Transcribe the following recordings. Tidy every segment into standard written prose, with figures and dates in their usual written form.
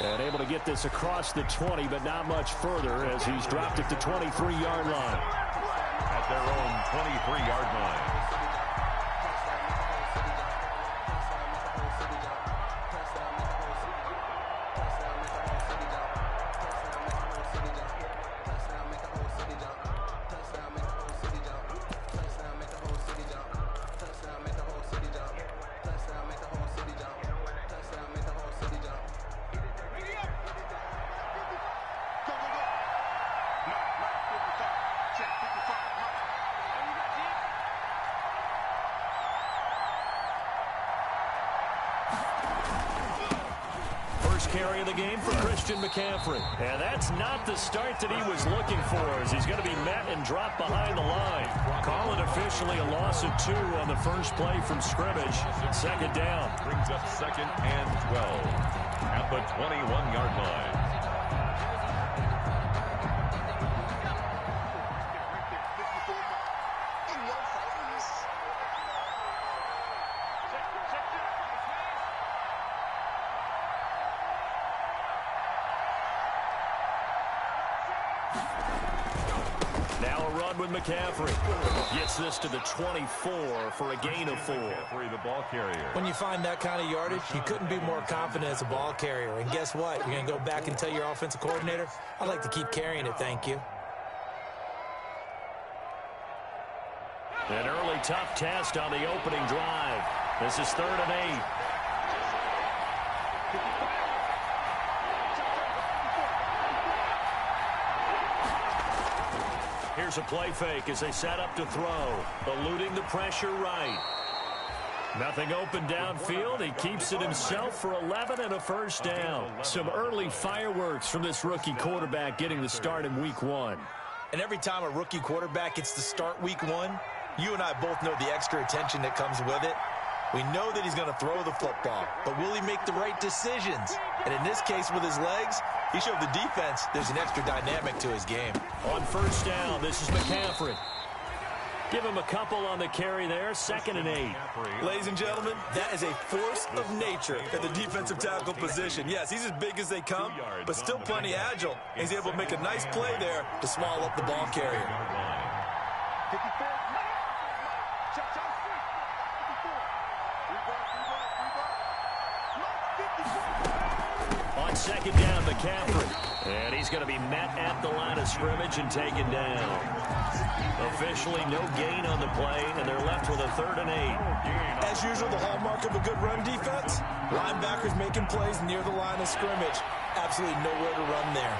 And able to get this across the 20, but not much further as he's dropped it to 23-yard line. At their own 23-yard line. Carry of the game for Christian McCaffrey. And that's not the start that he was looking for, as he's going to be met and dropped behind the line. Call it officially a loss of 2 on the first play from scrimmage. Second down. Brings up 2nd and 12 at the 21-yard line. Now a run with McCaffrey. Gets this to the 24 for a gain of 4. McCaffrey, the ball carrier. When you find that kind of yardage, you couldn't be more confident as a ball carrier. And guess what? You're going to go back and tell your offensive coordinator, I'd like to keep carrying it, thank you. An early tough test on the opening drive. This is 3rd and 8. Here's a play fake as they set up to throw. Eluding the pressure right. Nothing open downfield. He keeps it himself for 11 and a first down. Some early fireworks from this rookie quarterback getting the start in week 1. And every time a rookie quarterback gets to start week 1, you and I both know the extra attention that comes with it. We know that he's going to throw the football, but will he make the right decisions? And in this case with his legs, he showed the defense there's an extra dynamic to his game. On first down, this is McCaffrey. Give him a couple on the carry there, 2nd and 8. Ladies and gentlemen, that is a force of nature at the defensive tackle position. Yes, he's as big as they come, but still plenty agile. He's able to make a nice play there to small up the ball carrier. On 2nd down, McCaffrey. And he's going to be met at the line of scrimmage and taken down. Officially no gain on the play, and they're left with a 3rd and 8. As usual, the hallmark of a good run defense, linebackers making plays near the line of scrimmage. Absolutely nowhere to run there.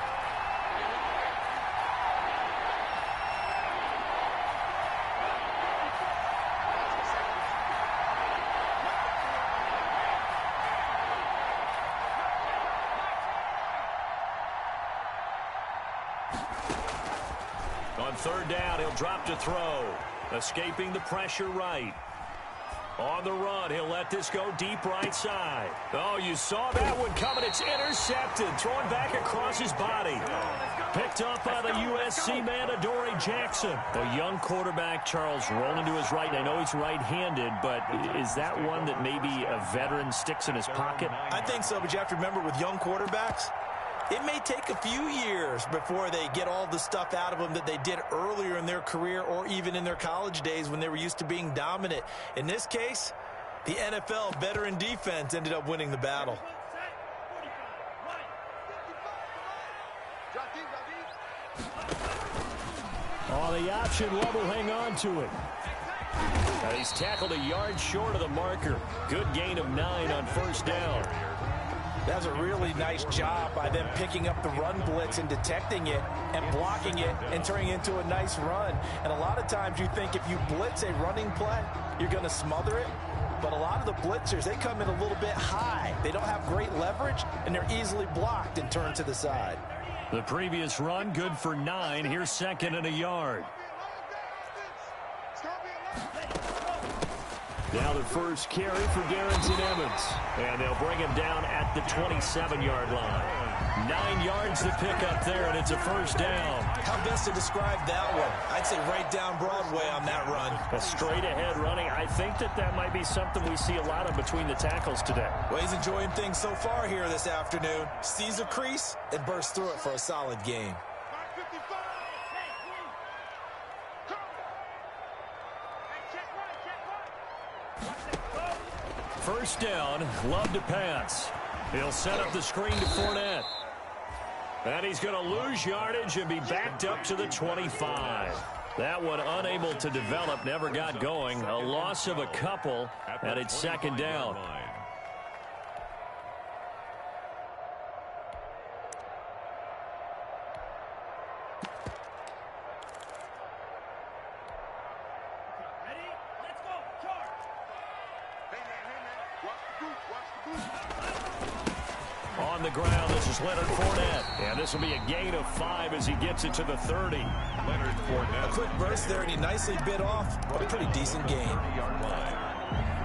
On 3rd down, he'll drop to throw. Escaping the pressure right. On the run, he'll let this go deep right side. Oh, you saw that one coming. It's intercepted. Throwing back across his body. Picked up by the USC man, Adoree Jackson. A young quarterback, Charles, rolling to his right. I know he's right-handed, but is that one that maybe a veteran sticks in his pocket? I think so, but you have to remember with young quarterbacks, it may take a few years before they get all the stuff out of them that they did earlier in their career or even in their college days when they were used to being dominant. In this case, the NFL veteran defense ended up winning the battle. Oh, the option level, hang on to it. He's tackled a yard short of the marker. Good gain of 9 on first down. That was a really nice job by them picking up the run blitz and detecting it and blocking it and turning it into a nice run. And a lot of times you think if you blitz a running play, you're going to smother it. But a lot of the blitzers, they come in a little bit high. They don't have great leverage, and they're easily blocked and turned to the side. The previous run, good for 9. Here's 2nd and a yard. Now the first carry for Darrington Evans. And they'll bring him down at the 27-yard line. 9 yards to pick up there, and it's a first down. How best to describe that one? I'd say right down Broadway on that run. A straight-ahead running. I think that might be something we see a lot of between the tackles today. Well, he's enjoying things so far here this afternoon. Sees a crease and bursts through it for a solid gain. First down, Love to pass. He'll set up the screen to Fournette. And he's going to lose yardage and be backed up to the 25. That one unable to develop, never got going. A loss of a couple, and it's second down. On the ground, this is Leonard Fournette. And this will be a gain of 5 as he gets it to the 30. Leonard Fournette. A quick burst there, and he nicely bit off, but a pretty decent gain.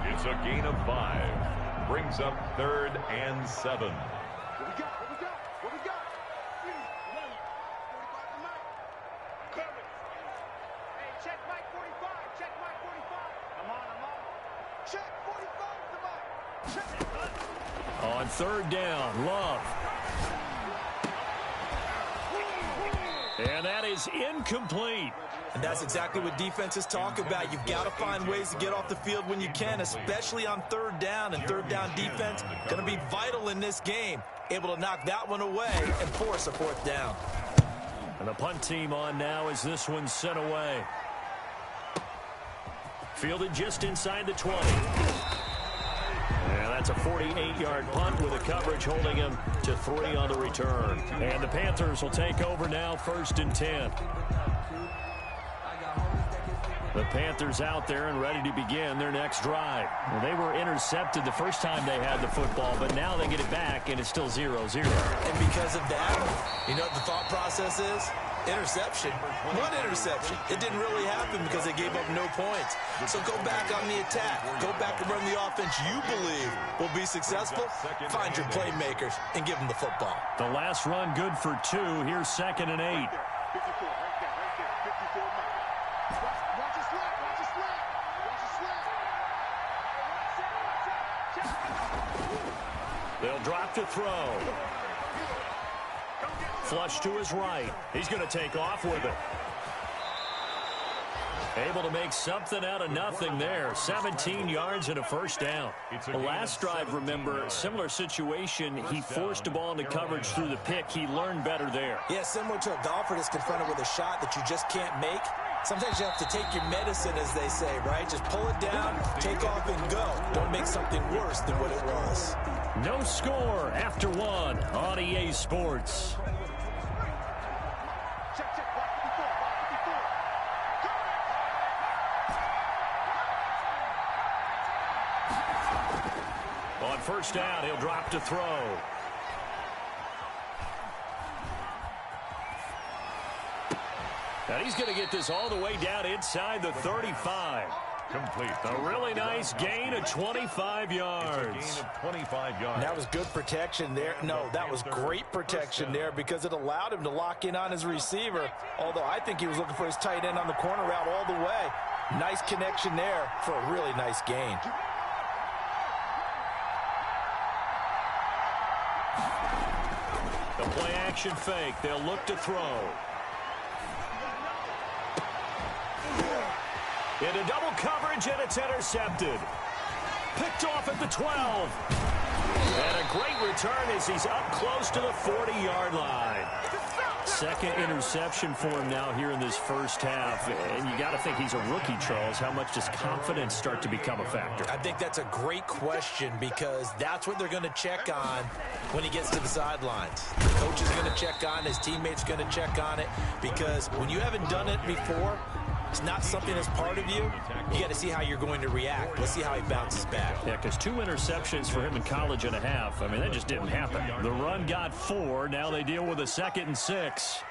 It's a gain of 5. Brings up 3rd and 7. On third down, Love. And that is incomplete. And that's exactly what defenses talk about. You've got to find ways to get off the field when you can, especially on third down. And third down defense going to be vital in this game. Able to knock that one away and force a fourth down. And the punt team on now as this one's sent away. Fielded just inside the 20. And that's a 48-yard punt with a coverage holding him to 3 on the return. And the Panthers will take over now, 1st and 10. The Panthers out there and ready to begin their next drive. Well, they were intercepted the first time they had the football, but now they get it back, and it's still 0-0. And because of that, you know what the thought process is? Interception. One interception. It didn't really happen because they gave up no points. So go back on the attack. Go back and run the offense you believe will be successful. Find your playmakers and give them the football. The last run good for 2. Here's 2nd and 8. They'll drop to throw. Flush to his right. He's going to take off with it. Able to make something out of nothing there. 17 yards and a first down. The last drive, remember, similar situation. He forced the ball into coverage through the pick. He learned better there. Yeah, similar to a golfer that's confronted with a shot that you just can't make. Sometimes you have to take your medicine, as they say, right? Just pull it down, take off, and go. Don't make something worse than what it was. No score after 1 on EA Sports. On first down, he'll drop to throw. And he's going to get this all the way down inside the 35. Complete. A really nice gain of 25 yards. It's a gain of 25 yards. That was good protection there. No, that was great protection there because it allowed him to lock in on his receiver. Although I think he was looking for his tight end on the corner route all the way. Nice connection there for a really nice gain. The play action fake. They'll look to throw. Into double coverage, and it's intercepted. Picked off at the 12. And a great return as he's up close to the 40-yard line. Second interception for him now here in this first half. And you got to think he's a rookie, Charles. How much does confidence start to become a factor? I think that's a great question because that's what they're going to check on when he gets to the sidelines. The coach is going to check on, his teammates going to check on it because when you haven't done it before, it's not something that's part of you. You got to see how you're going to react. Let's see how he bounces back. Yeah, because 2 interceptions for him in college and a half. I mean, that just didn't happen. The run got 4. Now they deal with a 2nd and 6.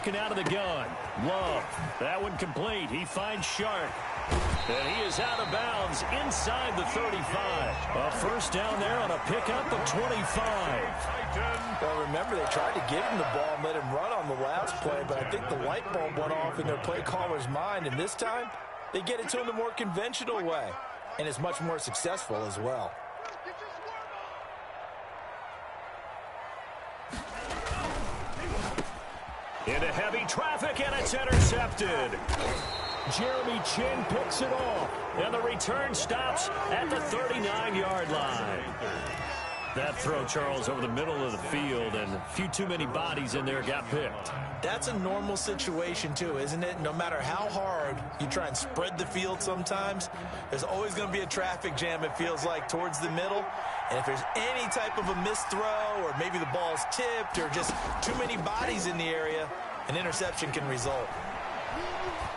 looking out of the gun. Love. That one complete. He finds Shark. And he is out of bounds inside the 35. A first down there on a pickup of 25. Well, remember, they tried to give him the ball and let him run on the last play, but I think the light bulb went off in their play caller's mind, and this time they get it to him the more conventional way, and it's much more successful as well. Into heavy traffic, and it's intercepted. Jeremy Chin picks it off, and the return stops at the 39-yard line. That throw, Charles, over the middle of the field, and a few too many bodies in there got picked. That's a normal situation, too, isn't it? No matter how hard you try and spread the field sometimes, there's always going to be a traffic jam, it feels like, towards the middle. And if there's any type of a missed throw, or maybe the ball's tipped, or just too many bodies in the area, an interception can result.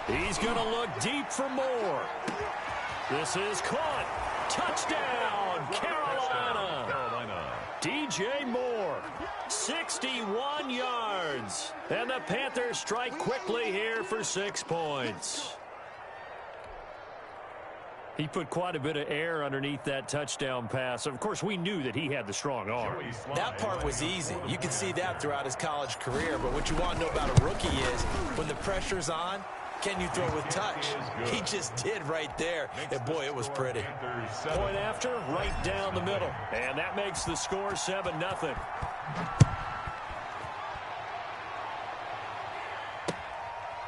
He's going to look deep for more. This is caught. Touchdown, Carolina. DJ Moore, 61 yards. And the Panthers strike quickly here for 6 points. He put quite a bit of air underneath that touchdown pass. Of course, we knew that he had the strong arm. That part was easy. You can see that throughout his college career. But what you want to know about a rookie is when the pressure's on, can you throw with touch? He just did right there. And, boy, it was pretty. Point after, right down the middle. And that makes the score 7-0.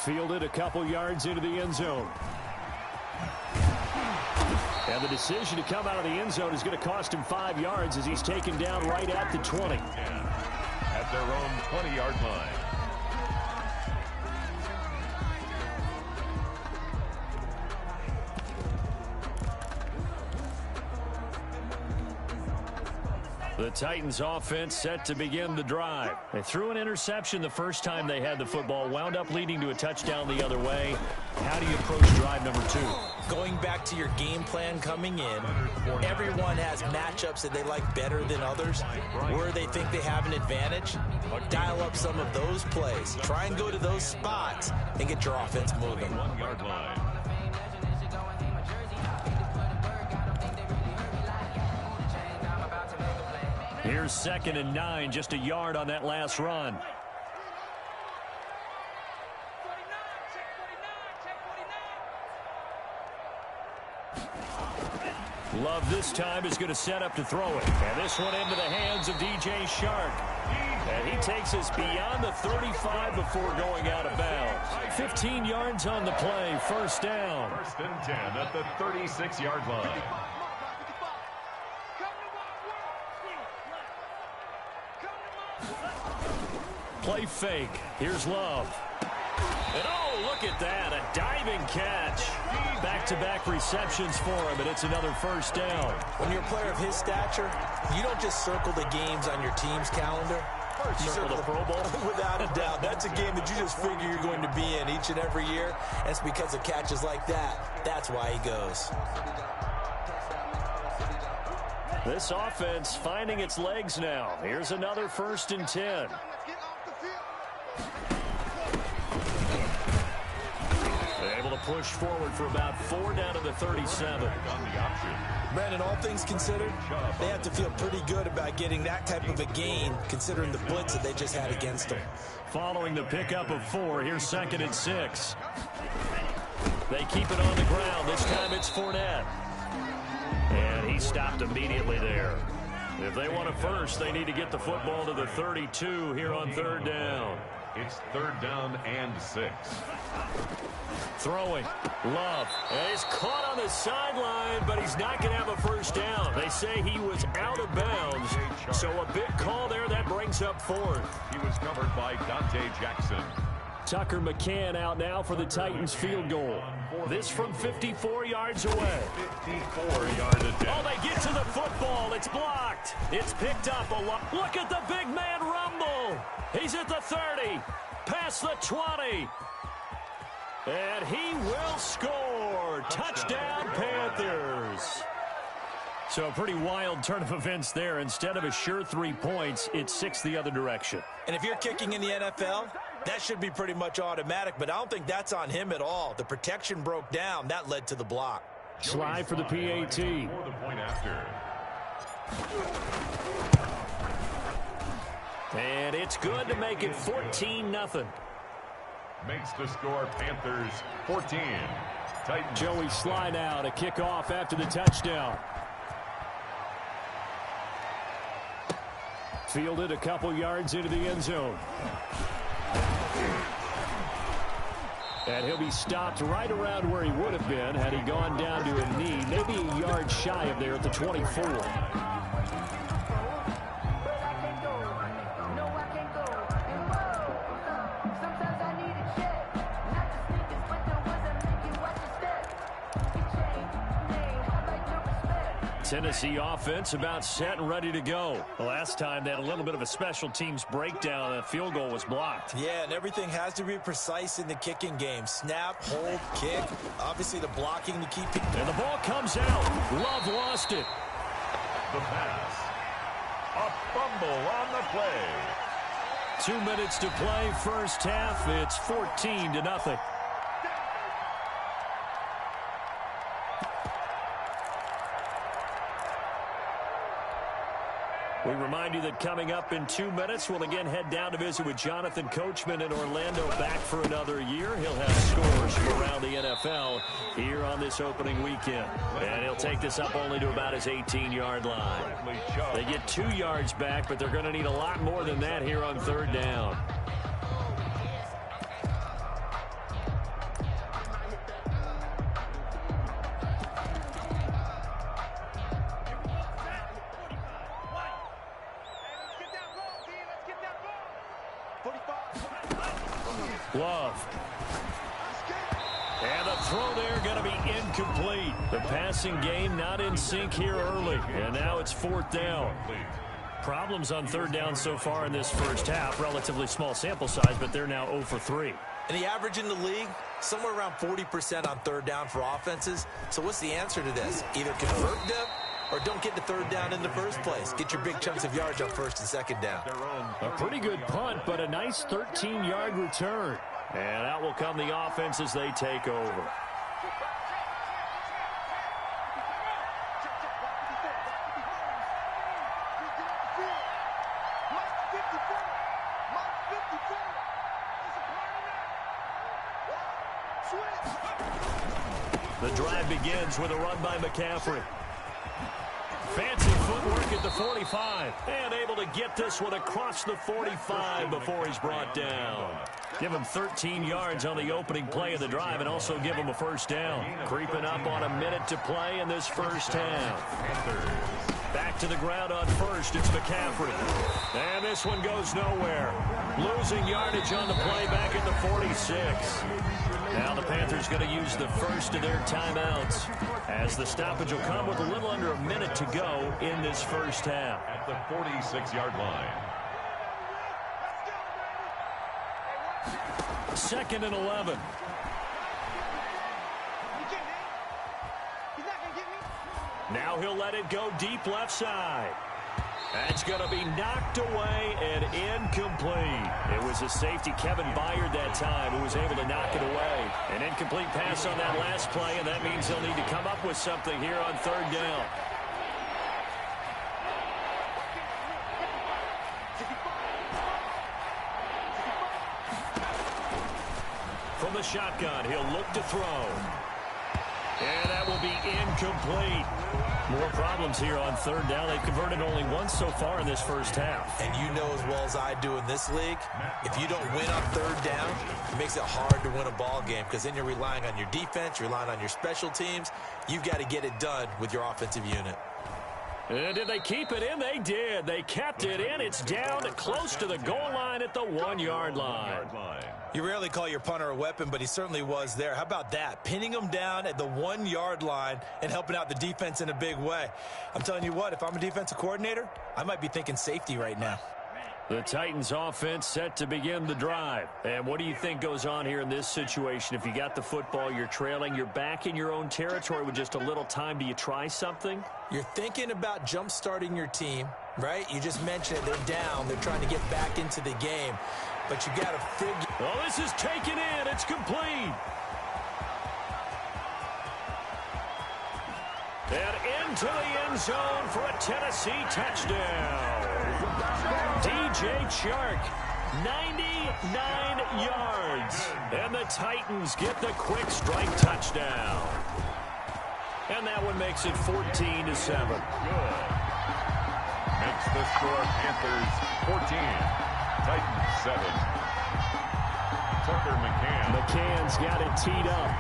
Fielded a couple yards into the end zone. And the decision to come out of the end zone is going to cost him 5 yards as he's taken down right at the 20. At their own 20-yard line. The Titans offense set to begin the drive. They threw an interception the first time they had the football, wound up leading to a touchdown the other way. How do you approach drive number 2? Going back to your game plan coming in, everyone has matchups that they like better than others. Where they think they have an advantage, dial up some of those plays. Try and go to those spots and get your offense moving. 1-yard line. Here's 2nd and 9, just a yard on that last run. Love this time is going to set up to throw it. And this one into the hands of DJ Shark. And he takes us beyond the 35 before going out of bounds. 15 yards on the play, first down. 1st and 10 at the 36-yard line. Play fake. Here's Love. And oh, look at that. A diving catch. Back-to-back receptions for him, and it's another first down. When you're a player of his stature, you don't just circle the games on your team's calendar. You Circle the Pro Bowl? Without a doubt. That's a game that you just figure you're going to be in each and every year. And it's because of catches like that. That's why he goes. This offense finding its legs now. Here's another 1st and 10. Able to push forward for about 4 down to the 37. Brandon, all things considered, they have to feel pretty good about getting that type of a gain considering the blitz that they just had against them. Following the pickup of 4, here's 2nd and 6. They keep it on the ground. This time it's Fournette. And he stopped immediately there. If they want a first, they need to get the football to the 32 here on 3rd down. It's 3rd down and 6. Throwing. Love. And he's caught on the sideline, but he's not going to have a first down. They say he was out of bounds. So a big call there. That brings up 4th. He was covered by Dante Jackson. Tucker McCann out now for the Titans field goal. This from 54 yards away. 54-yard attempt. Oh, they get to the football. It's blocked. It's picked up a lot. Look at the big man rumble. He's at the 30. Past the 20. And he will score. Touchdown, Panthers. So So a pretty wild turn of events there. Instead of a sure 3 points, it's 6 the other direction. And if you're kicking in the NFL, that should be pretty much automatic, but I don't think that's on him at all. The protection broke down. That led to the block. Slide for the PAT. For the point after. And it's good to make it 14-0. Makes the score Panthers 14. Titans. Joey slide out, a kickoff after the touchdown. Fielded a couple yards into the end zone. And he'll be stopped right around where he would have been had he gone down to a knee, maybe a yard shy of there at the 24. Tennessee offense about set and ready to go. The last time they had a little bit of a special teams breakdown. That field goal was blocked. Yeah, and everything has to be precise in the kicking game. Snap, hold, kick. Obviously the blocking to keep people. And the ball comes out. Love lost it. The pass. A fumble on the play. 2 minutes to play first half. It's 14-0. We remind you that coming up in 2 minutes, we'll again head down to visit with Jonathan Coachman in Orlando, back for another year. He'll have scores from around the NFL here on this opening weekend. And he'll take this up only to about his 18-yard line. They get 2 yards back, but they're going to need a lot more than that here on third down. Love. And the throw there going to be incomplete. The passing game not in sync here early. And now it's fourth down. Problems on third down so far in this first half. Relatively small sample size, but they're now 0 for 3. And the average in the league, somewhere around 40% on third down for offenses. So what's the answer to this? Either convert them or don't get to third down in the first place. Get your big chunks of yards on first and second down. A pretty good punt, but a nice 13-yard return. And out will come the offense as they take over. The drive begins with a run by McCaffrey. Fancy footwork at the 45. And able to get this one across the 45 before he's brought down. Give him 13 yards on the opening play of the drive and also give him a first down. Creeping up on a minute to play in this first half. Back to the ground on first. It's McCaffrey. And this one goes nowhere. Losing yardage on the play back at the 46. Now the Panthers going to use the first of their timeouts as the stoppage will come with a little under a minute to go in this first half. At the 46-yard line. 2nd and 11. Now he'll let it go deep left side. That's going to be knocked away and incomplete. It was a safety, Kevin Byard, that time, who was able to knock it away. An incomplete pass on that last play, and that means they'll need to come up with something here on third down. From the shotgun, he'll look to throw. And that will be incomplete. More problems here on third down. They've converted only once so far in this first half. And you know as well as I do in this league, if you don't win on third down, it makes it hard to win a ball game because then you're relying on your defense, you're relying on your special teams. You've got to get it done with your offensive unit. And did they keep it in? They did. They kept it in. It's down close to the goal line at the 1-yard line. You rarely call your punter a weapon, but he certainly was there. How about that? Pinning him down at the 1-yard line and helping out the defense in a big way. I'm telling you what, if I'm a defensive coordinator, I might be thinking safety right now. The Titans offense set to begin the drive. And what do you think goes on here in this situation? If you got the football, you're trailing, you're back in your own territory with just a little time. Do you try something? You're thinking about jump-starting your team, right? You just mentioned it. They're down. They're trying to get back into the game. But you got to figure. Oh, this is taken in. It's complete. And into the end zone for a Tennessee touchdown. DJ Chark, 99 yards. And the Titans get the quick strike touchdown. And that one makes it 14-7. Good. Makes the score Panthers 14, Titans 7. Tucker McCann. McCann's got it teed up.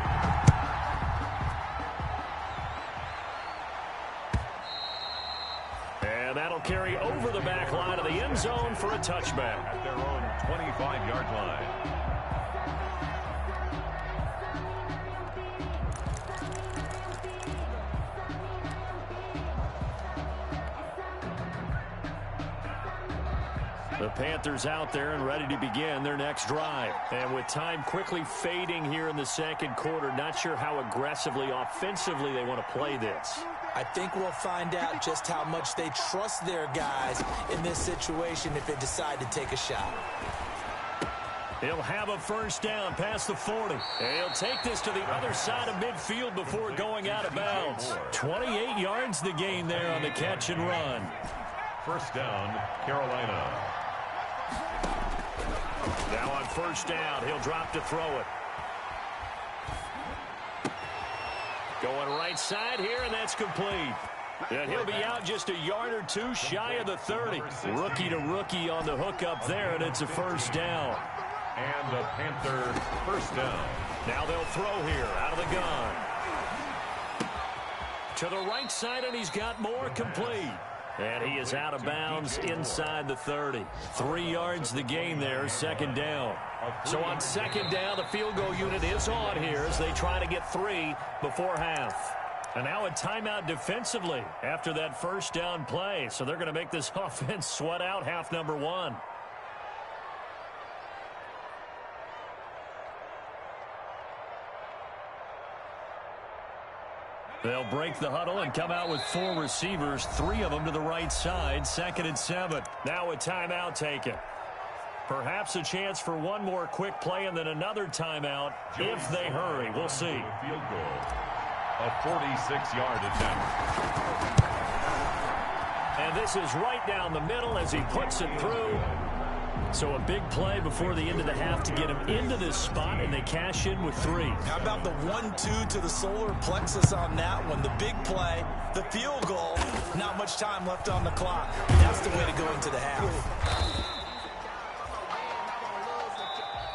And that'll carry over the back line of the end zone for a touchback. At their own 25-yard line. The Panthers out there and ready to begin their next drive. And with time quickly fading here in the second quarter, not sure how aggressively, offensively they want to play this. I think we'll find out just how much they trust their guys in this situation if they decide to take a shot. He'll have a first down past the 40. And he'll take this to the other side of midfield before going out of bounds. 28 yards the gain there on the catch and run. First down, Carolina. Now on first down, he'll drop to throw it. Going right side here, and that's complete. And he'll be out just a yard or two shy of the 30. Rookie to rookie on the hook up there, and it's a first down. And a Panther first down. Now they'll throw here out of the gun. To the right side, and he's got more, complete. And he is out of bounds inside the 30. 3 yards the gain there, second down. So on second down, the field goal unit is on here as they try to get 3 before half. And now a timeout defensively after that first down play. So they're going to make this offense sweat out half number 1. They'll break the huddle and come out with 4 receivers, 3 of them to the right side, 2nd and 7. Now a timeout taken. Perhaps a chance for one more quick play and then another timeout if they hurry. We'll see. Field goal. A 46-yard attempt. And this is right down the middle as he puts it through. So a big play before the end of the half to get him into this spot, and they cash in with 3. How about the 1-2 to the solar plexus on that one? The big play, the field goal, not much time left on the clock. That's the way to go into the half.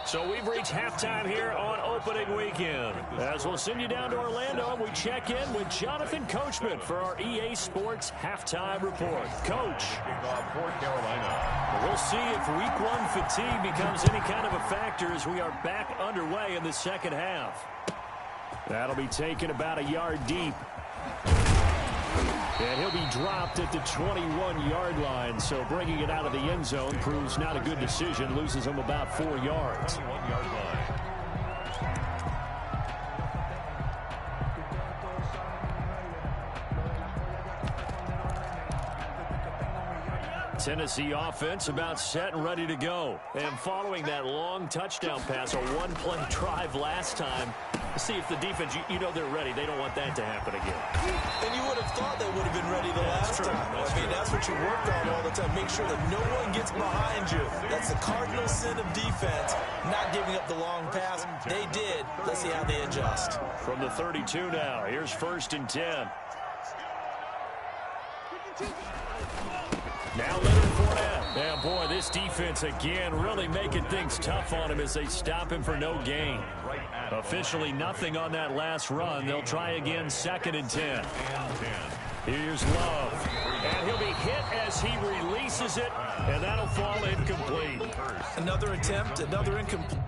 So we've reached halftime here on opening weekend. As we'll send you down to Orlando, and we check in with Jonathan Coachman for our EA Sports Halftime Report. Coach. For Carolina. We'll see if week 1 fatigue becomes any kind of a factor as we are back underway in the second half. That'll be taken about a yard deep. And he'll be dropped at the 21-yard line, so bringing it out of the end zone proves not a good decision. Loses him about 4 yards. 21-yard line. Tennessee offense about set and ready to go. And following that long touchdown pass, a one-play drive last time, see if the defense, you know they're ready. They don't want that to happen again. And you would have thought they would have been ready the last time. I mean, that's what you work on all the time. Make sure that no one gets behind you. That's the cardinal sin of defense, not giving up the long pass. They did. Let's see how they adjust. From the 32 now, here's 1st and 10. Now Leonard Fournette. Yeah, boy, this defense again really making things tough on him as they stop him for no gain. Officially nothing on that last run. They'll try again, 2nd and 10. Here's Love. And he'll be hit as he releases it, and that'll fall incomplete. Another attempt, another incomplete.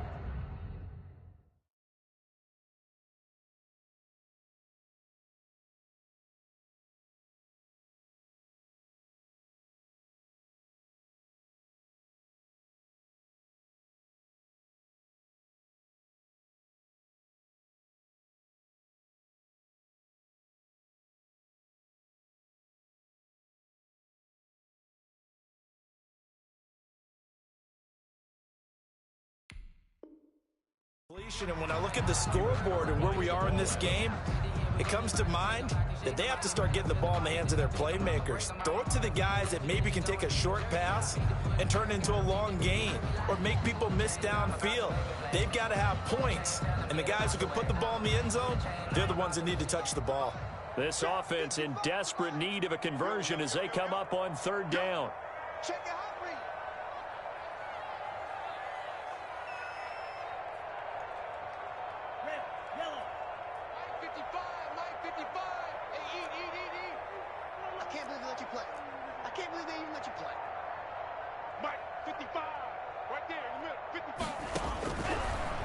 And when I look at the scoreboard and where we are in this game, it comes to mind that they have to start getting the ball in the hands of their playmakers. Throw it to the guys that maybe can take a short pass and turn it into a long gain or make people miss downfield. They've got to have points, and the guys who can put the ball in the end zone, they're the ones that need to touch the ball. This offense in desperate need of a conversion as they come up on third down. Check it out.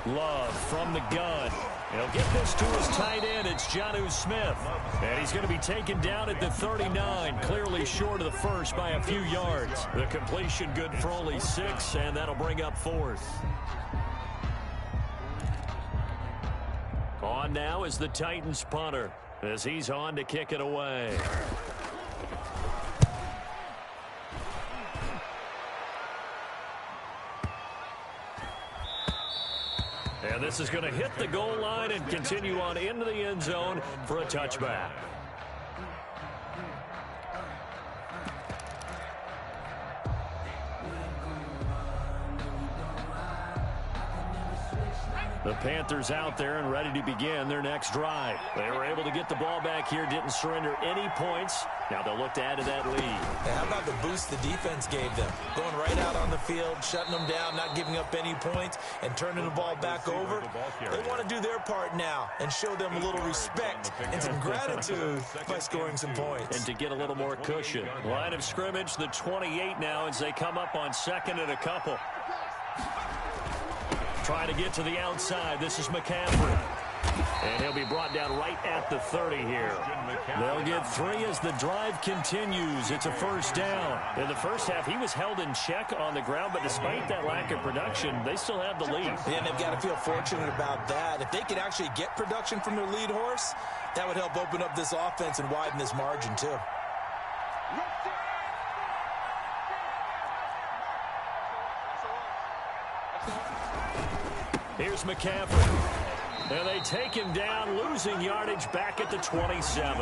Love from the gun. He'll get this to his tight end. It's Jonnu Smith. And he's going to be taken down at the 39, clearly short of the first by a few yards. The completion good for only 6, and that'll bring up 4th. On now is the Titans punter as he's on to kick it away. And this is going to hit the goal line and continue on into the end zone for a touchback. The Panthers out there and ready to begin their next drive. They were able to get the ball back here, didn't surrender any points. Now they'll look to add to that lead. And how about the boost the defense gave them? Going right out on the field, shutting them down, not giving up any points, and turning the ball back over. They want to do their part now and show them a little respect and some gratitude by scoring some points. And to get a little more cushion. Line of scrimmage, the 28 now as they come up on 2nd and a couple. Trying to get to the outside. This is McCaffrey. And he'll be brought down right at the 30 here. They'll get 3 as the drive continues. It's a first down. In the first half, he was held in check on the ground, but despite that lack of production, they still have the lead. And they've got to feel fortunate about that. If they could actually get production from their lead horse, that would help open up this offense and widen this margin, too. Here's McCaffrey. And they take him down, losing yardage back at the 27.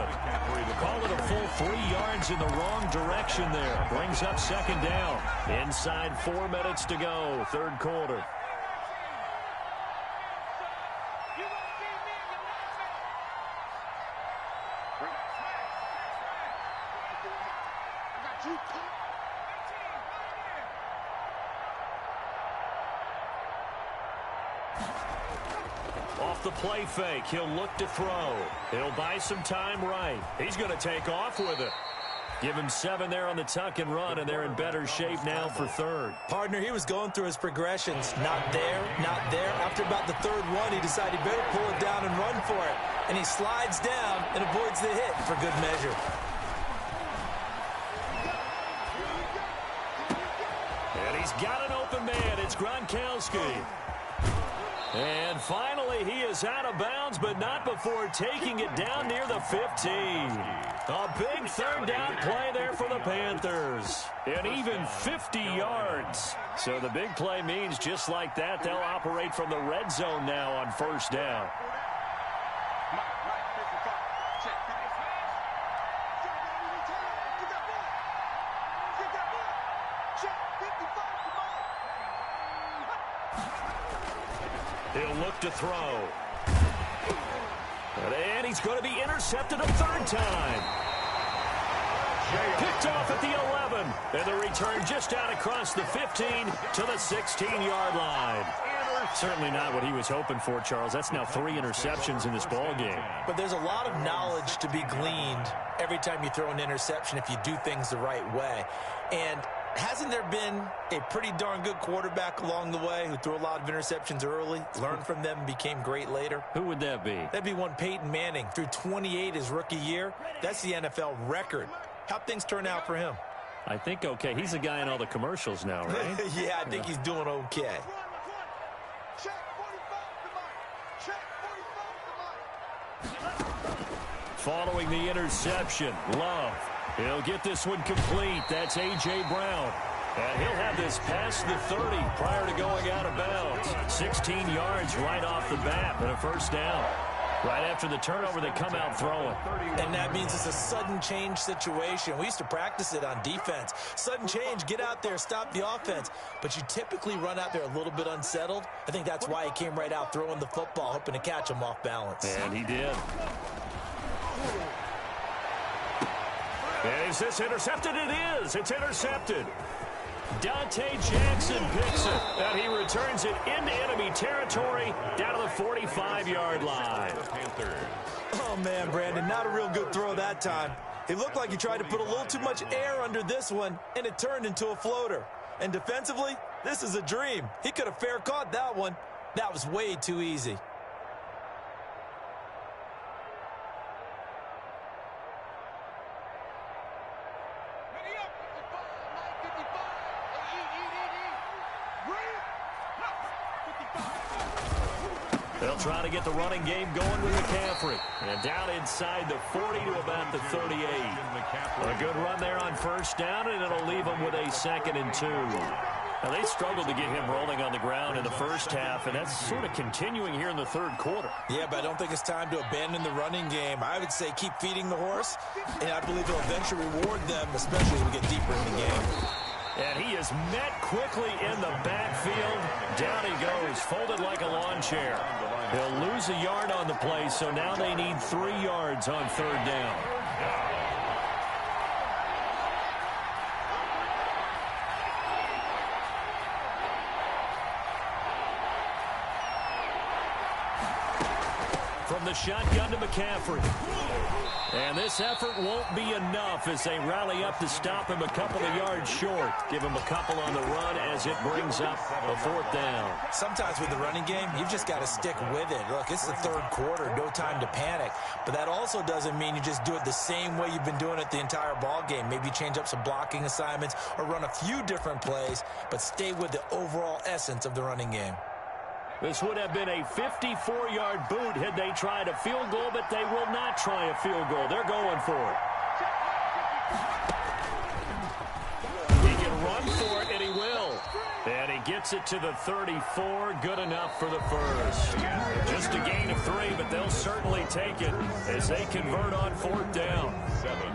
Call it a full 3 yards in the wrong direction there. Brings up 2nd down. Inside 4 minutes to go, 3rd quarter. Off the play fake, he'll look to throw. He'll buy some time right. He's going to take off with it. Give him 7 there on the tuck and run, and they're in better shape now for 3rd. Partner, he was going through his progressions. Not there, not there. After about the 3rd one, he decided he better pull it down and run for it. And he slides down and avoids the hit for good measure. And he's got an open man. It's Gronkowski. And finally, he is out of bounds, but not before taking it down near the 15. A big 3rd down play there for the Panthers. And even 50 yards. So the big play means just like that, they'll operate from the red zone now on 1st down. He'll look to throw. And he's going to be intercepted a 3rd time. Picked off at the 11. And the return just out across the 15 to the 16-yard line. Certainly not what he was hoping for, Charles. That's now 3 interceptions in this ball game. But there's a lot of knowledge to be gleaned every time you throw an interception if you do things the right way. And hasn't there been a pretty darn good quarterback along the way who threw a lot of interceptions early, learned from them, and became great later? Who would that be? That'd be one Peyton Manning. Threw 28 his rookie year. That's the NFL record. How'd things turn out for him? I think okay. He's a guy in all the commercials now, right? Yeah, I think he's doing okay. Following the interception, Love. He'll get this one complete. That's A.J. Brown. And he'll have this past the 30 prior to going out of bounds. 16 yards right off the bat and a first down. Right after the turnover, they come out throwing. And that means it's a sudden change situation. We used to practice it on defense. Sudden change, get out there, stop the offense. But you typically run out there a little bit unsettled. I think that's why he came right out throwing the football, hoping to catch him off balance. And he did. And is this intercepted? It is. It's intercepted. Dante Jackson picks it, and he returns it into enemy territory down to the 45-yard line. Oh, man, Brandon, not a real good throw that time. It looked like he tried to put a little too much air under this one, and it turned into a floater. And defensively, this is a dream. He could have fair caught that one. That was way too easy. They'll try to get the running game going with McCaffrey. And down inside the 40 to about the 38. A good run there on first down, and it'll leave them with a 2nd and 2. Now, they struggled to get him rolling on the ground in the first half, and that's sort of continuing here in the third quarter. Yeah, but I don't think it's time to abandon the running game. I would say keep feeding the horse, and I believe it'll eventually reward them, especially as we get deeper in the game. And he is met quickly in the backfield. Down he goes, folded like a lawn chair. He'll lose a yard on the play, so now they need 3 yards on third down. From the shotgun to McCaffrey. And this effort won't be enough as they rally up to stop him a couple of yards short. Give him a couple on the run as it brings up a 4th down. Sometimes with the running game, you've just got to stick with it. Look, it's the third quarter, no time to panic. But that also doesn't mean you just do it the same way you've been doing it the entire ball game. Maybe change up some blocking assignments or run a few different plays, but stay with the overall essence of the running game. This would have been a 54-yard boot had they tried a field goal, but they will not try a field goal. They're going for it. He can run for it, and he will. And he gets it to the 34. Good enough for the first. Just a gain of 3, but they'll certainly take it as they convert on 4th down. 7.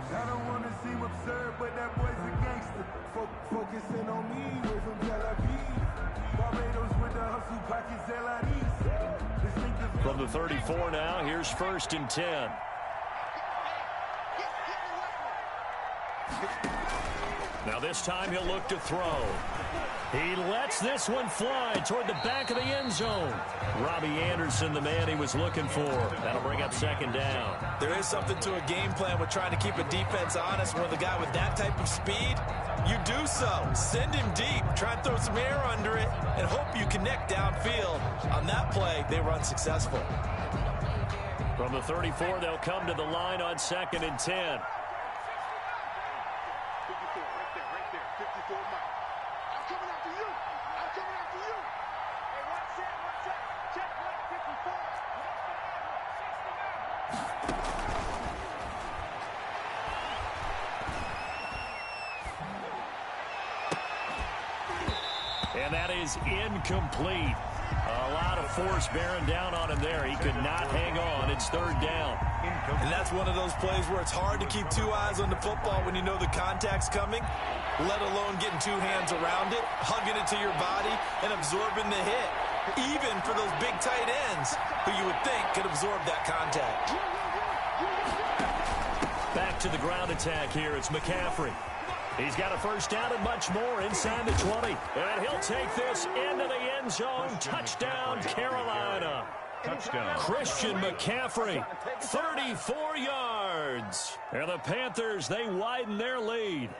I don't want to seem absurd, but that boy's a gangster. Focusing on me, we're from Tel Aviv. Barbados with the hustle pockets, LIDs. From the 34 now, here's 1st and 10. Now this time he'll look to throw. He lets this one fly toward the back of the end zone. Robbie Anderson, the man he was looking for. That'll bring up 2nd down. There is something to a game plan with trying to keep a defense honest. With a guy with that type of speed, you do so. Send him deep. Try and throw some air under it and hope you connect downfield. On that play, they were unsuccessful. From the 34, they'll come to the line on 2nd and 10. And that is incomplete. A lot of force bearing down on him there. He could not hang on. It's 3rd down. And that's one of those plays where it's hard to keep 2 eyes on the football when you know the contact's coming, let alone getting 2 hands around it, hugging it to your body, and absorbing the hit. Even for those big tight ends who you would think could absorb that contact. Back to the ground attack here. It's McCaffrey. He's got a first down and much more inside the 20. And he'll take this into the end zone. Touchdown, Carolina. Touchdown. Christian McCaffrey, 34 yards. And the Panthers, they widen their lead.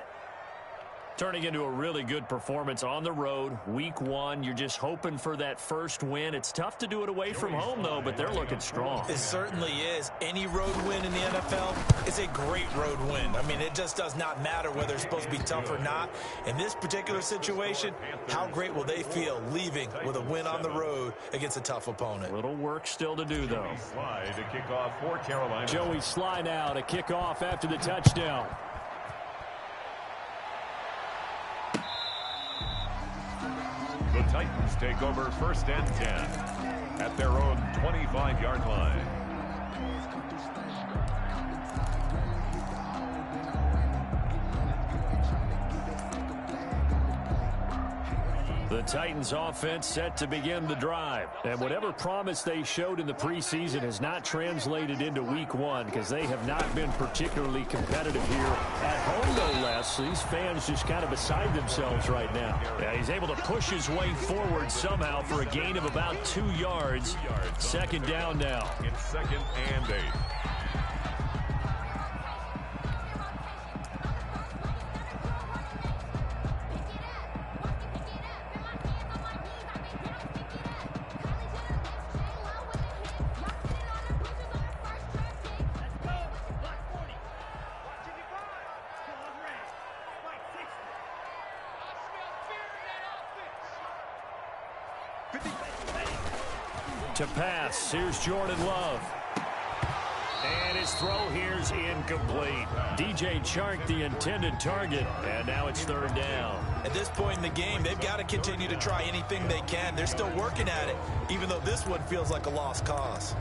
Turning into a really good performance on the road. Week 1, you're just hoping for that first win. It's tough to do it away from home, though, but they're looking strong. It certainly is. Any road win in the NFL is a great road win. I mean, it just does not matter whether it's supposed to be tough or not. In this particular situation, how great will they feel leaving with a win on the road against a tough opponent? Little work still to do, though. Slide to kick off for Carolina. Joey Sly now to kick off after the touchdown. Titans take over 1st and 10 at their own 25-yard line. The Titans offense set to begin the drive. And whatever promise they showed in the preseason has not translated into week one because they have not been particularly competitive here at home, no less. These fans just kind of beside themselves right now. Yeah, he's able to push his way forward somehow for a gain of about 2 yards. 2nd down now. It's 2nd and 8. To pass, here's Jordan Love. And his throw here's incomplete. DJ Chark, the intended target, and now it's 3rd down. At this point in the game, they've got to continue to try anything they can. They're still working at it, even though this one feels like a lost cause.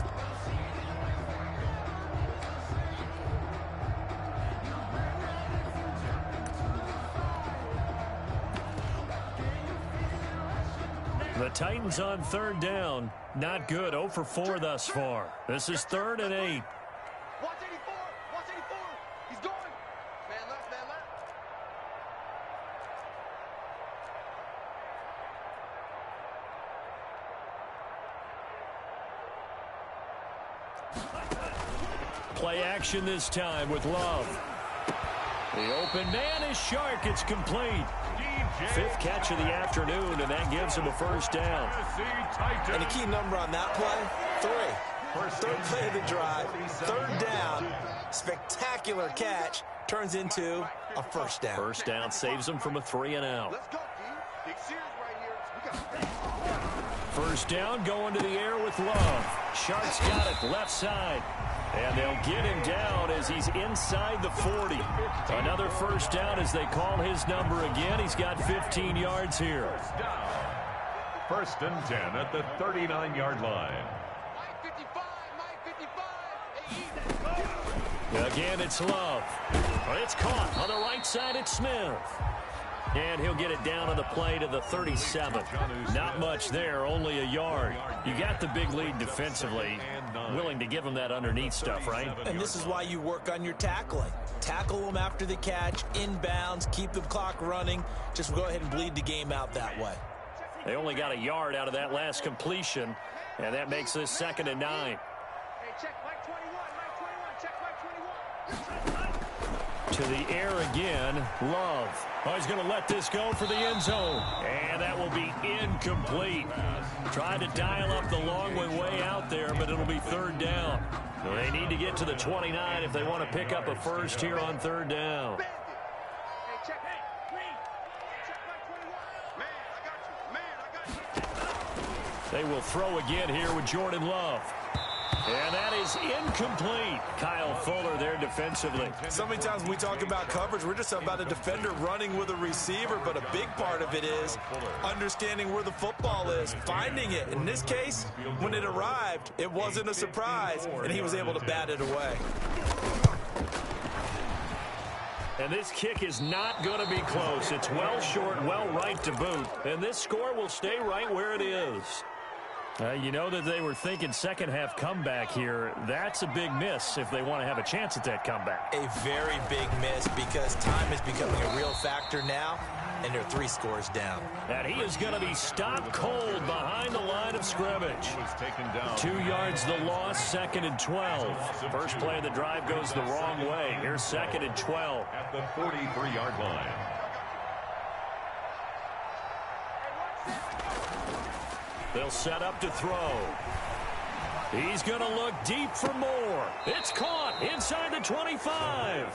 The Titans on 3rd down. Not good. 0 for 4 thus far. This is 3rd and 8. Watch 84. Watch 84. He's going. Man left, man left. Play action this time with Love. The open man is Chark. It's complete. 5th catch of the afternoon, and that gives him a 1st down. And the key number on that play, 3. 3rd play of the drive, 3rd down, spectacular catch, turns into a 1st down. 1st down saves him from a 3 and out. Let's go, D. Big series right here. 1st down going to the air with Love. Chark's got it left side. And they'll get him down as he's inside the 40. Another 1st down as they call his number again. He's got 15 yards here. 1st and 10 at the 39-yard line. Mike 55, Mike 55. Again, it's Love. It's caught on the right side. It's Smith. And he'll get it down on the play to the 37. Not much there, only a yard. You got the big lead defensively. Willing to give him that underneath stuff, right? And this is why you work on your tackling. Tackle them after the catch, inbounds, keep the clock running. Just go ahead and bleed the game out that way. They only got a yard out of that last completion, and that makes this 2nd and 9. Hey, check Mike 21, Mike 21, check Mike 21. To the air again, Love. Oh, he's going to let this go for the end zone. And that will be incomplete. Tried to dial up the long way out there, but it'll be 3rd down. They need to get to the 29 if they want to pick up a 1st here on 3rd down. Hey, check Mike 21. Man, I got you. They will throw again here with Jordan Love. And that is incomplete. Kyle Fuller there defensively. So many times when we talk about coverage, we're just about a defender running with a receiver, but a big part of it is understanding where the football is, finding it. In this case, when it arrived, it wasn't a surprise, and he was able to bat it away. And this kick is not going to be close. It's well short, well right to boot. And this score will stay right where it is. You know that they were thinking second half comeback here. That's a big miss if they want to have a chance at that comeback. A very big miss because time is becoming a real factor now, and they're 3 scores down. And he is going to be stopped cold behind the line of scrimmage. 2 yards the loss, 2nd and 12. First play of the drive goes the wrong way. Here's 2nd and 12. At the 43-yard line. They'll set up to throw. He's going to look deep for more. It's caught inside the 25.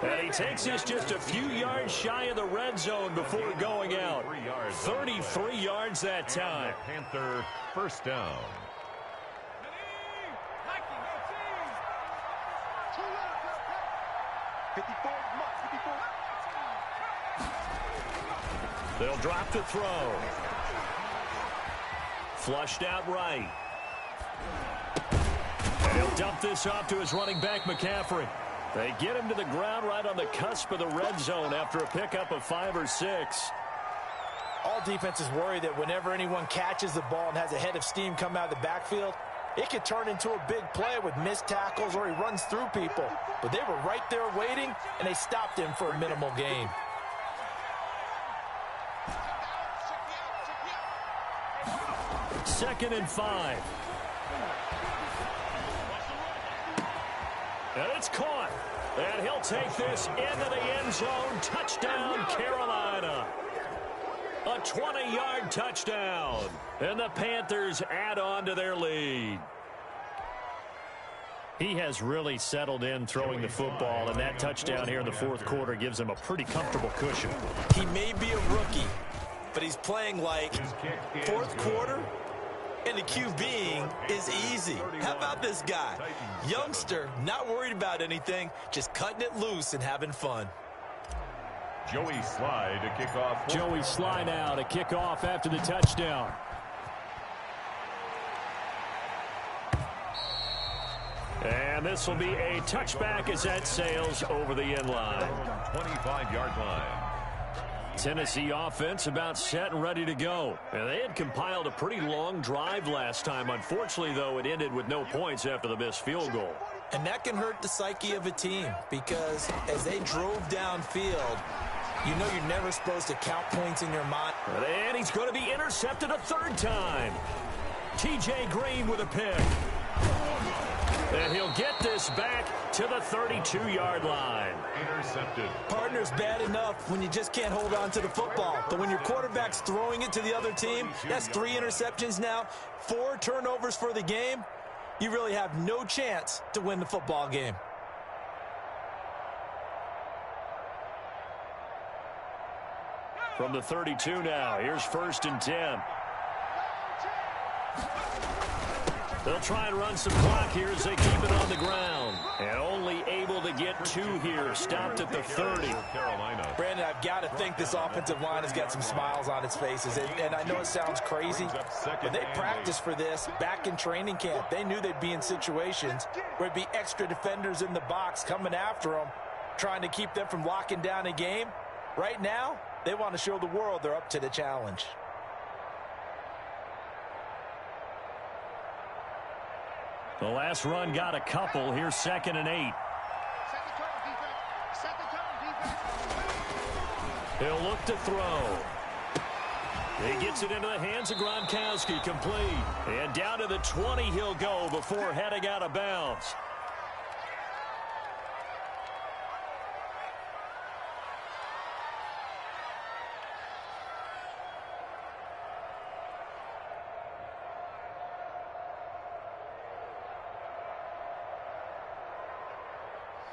And he takes this just a few yards shy of the red zone before going out. 33 yards that time. Panther 1st down. They'll drop to throw. Flushed out right. And he'll dump this off to his running back, McCaffrey. They get him to the ground right on the cusp of the red zone after a pickup of 5 or 6. All defenses worry that whenever anyone catches the ball and has a head of steam come out of the backfield, it could turn into a big play with missed tackles or he runs through people. But they were right there waiting, and they stopped him for a minimal gain. Second and 5. And it's caught. And he'll take this into the end zone. Touchdown, Carolina. A 20-yard touchdown. And the Panthers add on to their lead. He has really settled in throwing the football, and that touchdown here in the fourth quarter gives him a pretty comfortable cushion. He may be a rookie, but he's playing like fourth quarter, and the QBing is easy. How about this guy? Youngster, not worried about anything, just cutting it loose and having fun. Joey Sly to kick off. Joey Sly now to kick off after the touchdown. And this will be a touchback as that sails over the end line. 25-yard line. Tennessee offense about set and ready to go. And they had compiled a pretty long drive last time. Unfortunately, though, it ended with no points after the missed field goal. And that can hurt the psyche of a team because as they drove downfield, you know you're never supposed to count points in your mind. And he's going to be intercepted a third time. T.J. Green with a pick. And he'll get this back to the 32-yard line. Intercepted. Partner's bad enough when you just can't hold on to the football. But when your quarterback's throwing it to the other team, that's 3 interceptions now, 4 turnovers for the game. You really have no chance to win the football game. From the 32 now, here's 1st and 10. They'll try and run some clock here as they keep it on the ground. And only able to get 2 here. Stopped at the 30. Brandon, I've got to think this offensive line has got some smiles on its faces. And I know it sounds crazy, but they practiced for this back in training camp. They knew they'd be in situations where it'd be extra defenders in the box coming after them, trying to keep them from locking down a game. Right now, they want to show the world they're up to the challenge. The last run got a couple. Here's 2nd and 8. He'll look to throw. He gets it into the hands of Gronkowski, complete. And down to the 20 he'll go before heading out of bounds.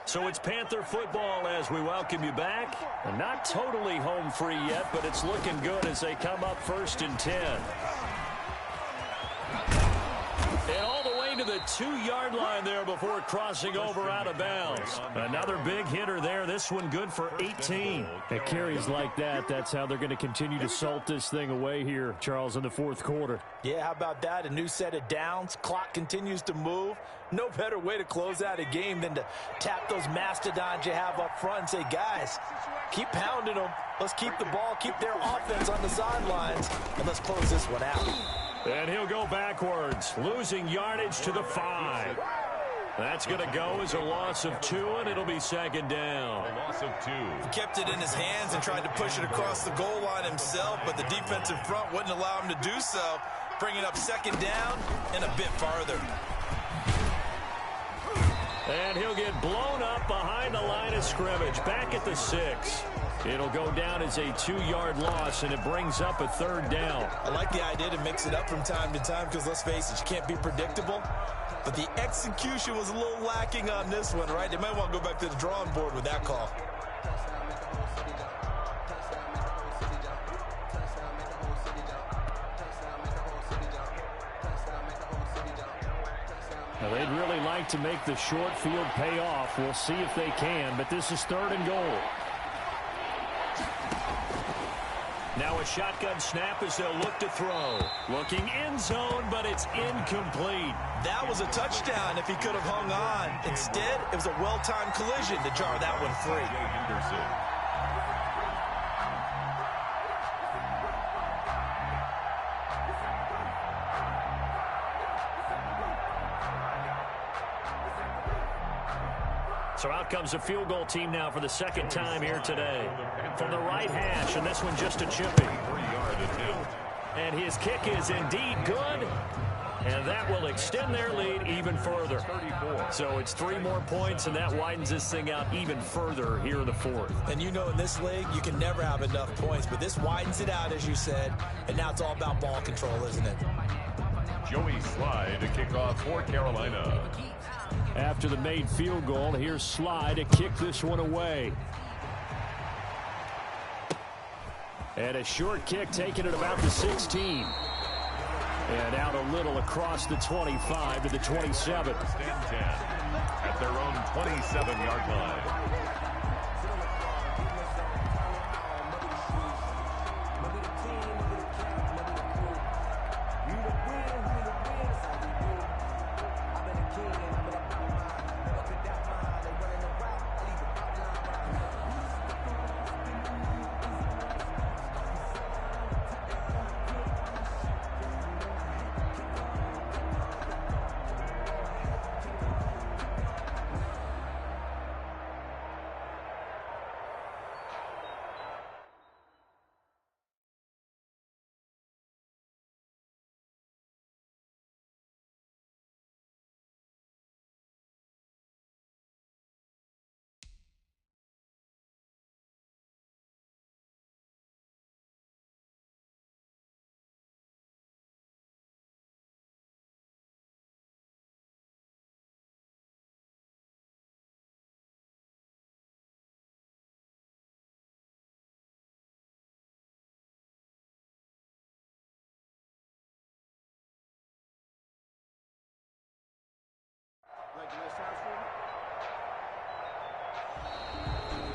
So it's Panther football as we welcome you back. And not totally home free yet, but it's looking good as they come up 1st and 10. And all the way to the 2-yard line there before crossing over out of bounds. Another big hitter there. This one good for 18. At carries like that, that's how they're going to continue to salt this thing away here, Charles, in the fourth quarter. Yeah, how about that? A new set of downs. Clock continues to move. No better way to close out a game than to tap those mastodons you have up front and say, guys, keep pounding them. Let's keep the ball, keep their offense on the sidelines, and let's close this one out. And he'll go backwards, losing yardage to the 5. That's going to go as a loss of 2, and it'll be 2nd down. A loss of 2. He kept it in his hands and tried to push it across the goal line himself, but the defensive front wouldn't allow him to do so, bringing up 2nd down and a bit farther. And he'll get blown up behind the line of scrimmage, back at the 6. It'll go down as a 2-yard loss, and it brings up a 3rd down. I like the idea to mix it up from time to time because, let's face it, you can't be predictable. But the execution was a little lacking on this one, right? They might want to go back to the drawing board with that call. Now, they'd really like to make the short field pay off. We'll see if they can, but this is 3rd and goal. Now a shotgun snap as they'll look to throw. Looking end zone, but it's incomplete. That was a touchdown if he could have hung on. Instead, it was a well-timed collision to jar that one free. So out comes the field goal team now for the second time here today. From the right hash, and this one just a chippy. 3-yard attempt. And his kick is indeed good. And that will extend their lead even further. So it's 3 more points, and that widens this thing out even further here in the fourth. And you know in this league, you can never have enough points, but this widens it out, as you said, and now it's all about ball control, isn't it? Joey Slye to kick off for Carolina. After the made field goal, here's Slye to kick this one away. And a short kick taken at about the 16. And out a little across the 25 to the 27. Stand 10 at their own 27-yard line.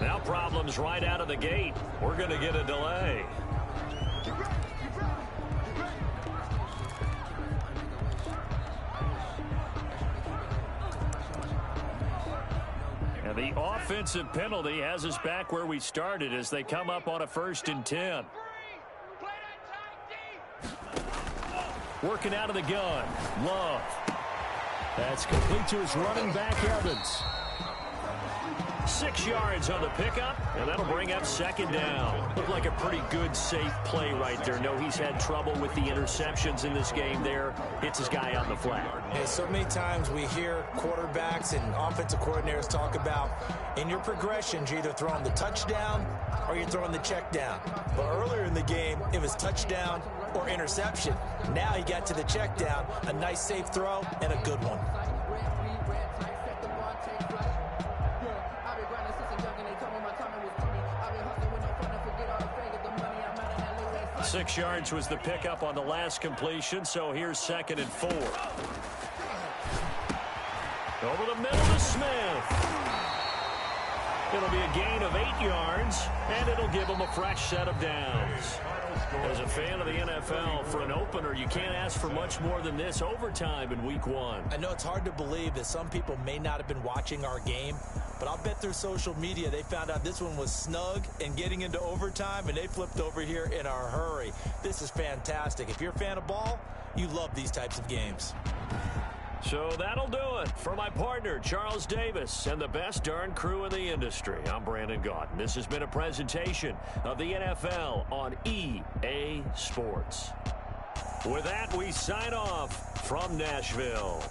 Now problems right out of the gate. We're going to get a delay. And the offensive penalty has us back where we started as they come up on a 1st and 10. Working out of the gun. Love. That's complete to his running back, Evans. 6 yards on the pickup, and that'll bring up 2nd down. Looked like a pretty good, safe play right there. No, he's had trouble with the interceptions in this game there. Hits his guy on the flat. Hey, so many times we hear quarterbacks and offensive coordinators talk about in your progressions, you're either throwing the touchdown or you're throwing the check down. But earlier in the game, it was touchdown or interception. Now he got to the check down, a nice safe throw, and a good one. 6 yards was the pickup on the last completion, so here's 2nd and 4. Over the middle to Smith. It'll be a gain of 8 yards, and it'll give him a fresh set of downs. As a fan of the NFL, for an opener, you can't ask for much more than this overtime in Week 1. I know it's hard to believe that some people may not have been watching our game, but I'll bet through social media they found out this one was snug and getting into overtime, and they flipped over here in a hurry. This is fantastic. If you're a fan of ball, you love these types of games. So that'll do it for my partner, Charles Davis, and the best darn crew in the industry. I'm Brandon Gaudin. This has been a presentation of the NFL on EA Sports. With that, we sign off from Nashville.